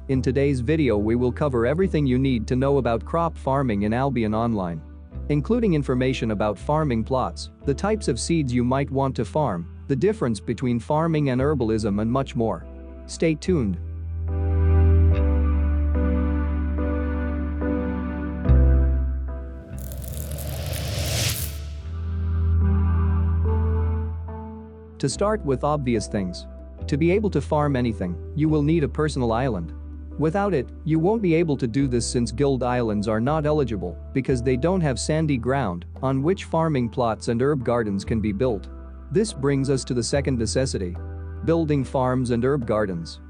In today's video we will cover everything you need to know about crop farming in Albion Online, including information about farming plots, the types of seeds you might want to farm, the difference between farming and herbalism and much more. Stay tuned. To start with obvious things. To be able to farm anything, you will need a personal island. Without it, you won't be able to do this since guild islands are not eligible because they don't have sandy ground on which farming plots and herb gardens can be built. This brings us to the second necessity: building farms and herb gardens.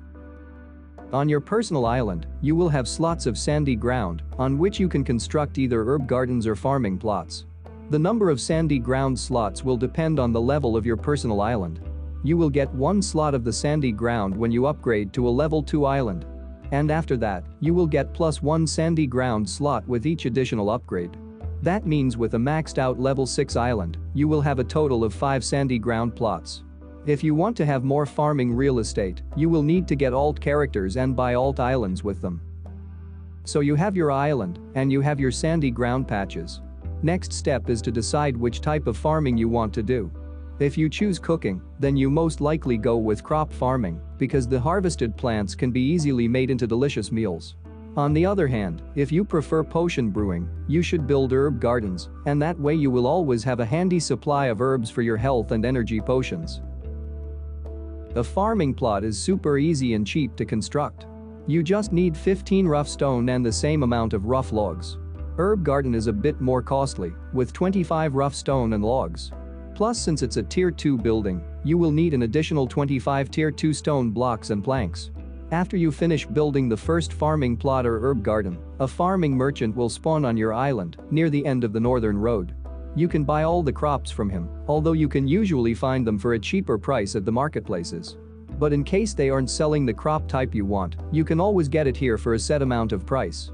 On your personal island, you will have slots of sandy ground on which you can construct either herb gardens or farming plots. The number of sandy ground slots will depend on the level of your personal island. You will get one slot of the sandy ground when you upgrade to a level 2 island. And after that, you will get +1 sandy ground slot with each additional upgrade. That means with a maxed out level 6 island, you will have a total of 5 sandy ground plots. If you want to have more farming real estate, you will need to get alt characters and buy alt islands with them. So you have your island, and you have your sandy ground patches. Next step is to decide which type of farming you want to do. If you choose cooking, then you most likely go with crop farming because the harvested plants can be easily made into delicious meals. On the other hand, if you prefer potion brewing, you should build herb gardens, and that way you will always have a handy supply of herbs for your health and energy potions. A farming plot is super easy and cheap to construct. You just need 15 rough stone and the same amount of rough logs. Herb garden is a bit more costly, with 25 rough stone and logs. Plus, since it's a tier 2 building, you will need an additional 25 tier 2 stone blocks and planks. After you finish building the first farming plot or herb garden, a farming merchant will spawn on your island near the end of the northern road. You can buy all the crops from him, although you can usually find them for a cheaper price at the marketplaces. But in case they aren't selling the crop type you want, you can always get it here for a set amount of price.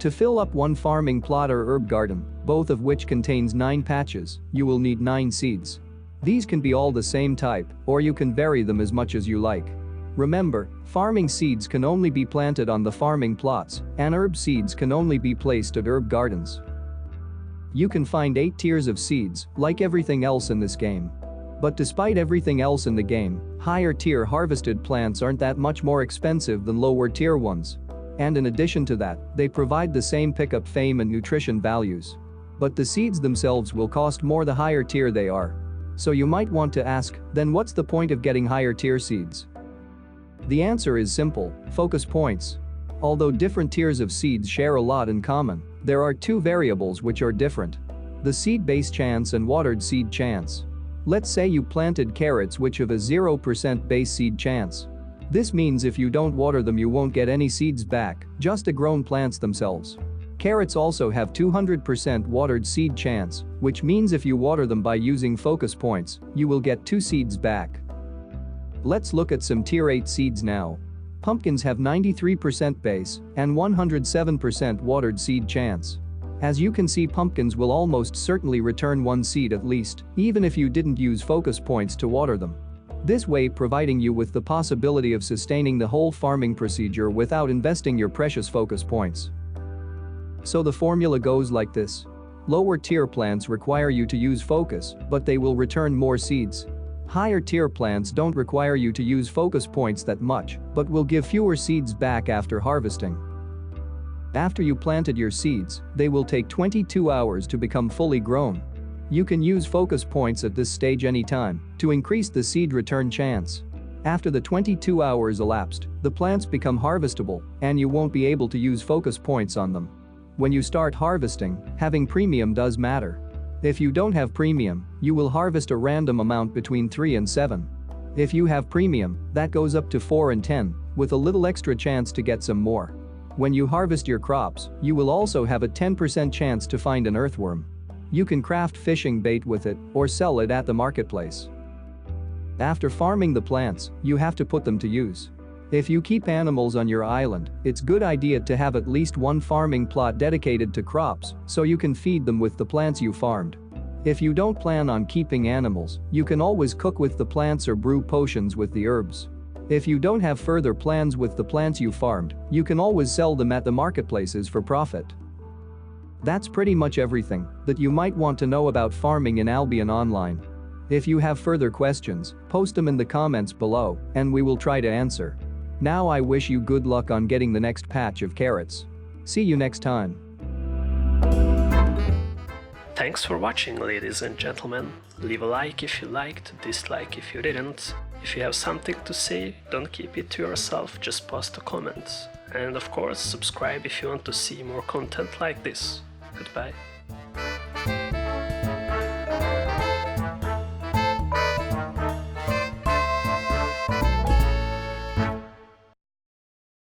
To fill up one farming plot or herb garden, both of which contains 9 patches, you will need 9 seeds. These can be all the same type, or you can vary them as much as you like. Remember, farming seeds can only be planted on the farming plots, and herb seeds can only be placed at herb gardens. You can find 8 tiers of seeds, like everything else in this game. But despite everything else in the game, higher tier harvested plants aren't that much more expensive than lower tier ones. And in addition to that, they provide the same pickup fame and nutrition values. But the seeds themselves will cost more the higher tier they are. So you might want to ask, then what's the point of getting higher tier seeds? The answer is simple: focus points. Although different tiers of seeds share a lot in common, there are 2 variables which are different: the seed base chance and watered seed chance. Let's say you planted carrots which have a 0% base seed chance. This means if you don't water them you won't get any seeds back, just the grown plants themselves. Carrots also have 200% watered seed chance, which means if you water them by using focus points, you will get 2 seeds back. Let's look at some tier 8 seeds now. Pumpkins have 93% base and 107% watered seed chance. As you can see, pumpkins will almost certainly return 1 seed at least, even if you didn't use focus points to water them. This way providing you with the possibility of sustaining the whole farming procedure without investing your precious focus points. So the formula goes like this. Lower tier plants require you to use focus, but they will return more seeds. Higher tier plants don't require you to use focus points that much, but will give fewer seeds back after harvesting. After you planted your seeds, they will take 22 hours to become fully grown. You can use focus points at this stage anytime to increase the seed return chance. After the 22 hours elapsed, the plants become harvestable, and you won't be able to use focus points on them. When you start harvesting, having premium does matter. If you don't have premium, you will harvest a random amount between 3 and 7. If you have premium, that goes up to 4 and 10, with a little extra chance to get some more. When you harvest your crops, you will also have a 10% chance to find an earthworm. You can craft fishing bait with it or sell it at the marketplace. After farming the plants, you have to put them to use. If you keep animals on your island, it's a good idea to have at least one farming plot dedicated to crops so you can feed them with the plants you farmed. If you don't plan on keeping animals, you can always cook with the plants or brew potions with the herbs. If you don't have further plans with the plants you farmed, you can always sell them at the marketplaces for profit. That's pretty much everything that you might want to know about farming in Albion Online. If you have further questions, post them in the comments below, and we will try to answer. Now I wish you good luck on getting the next patch of carrots. See you next time. Thanks for watching, ladies and gentlemen. Leave a like if you liked, dislike if you didn't. If you have something to say, don't keep it to yourself, just post a comment. And of course, subscribe if you want to see more content like this. Goodbye.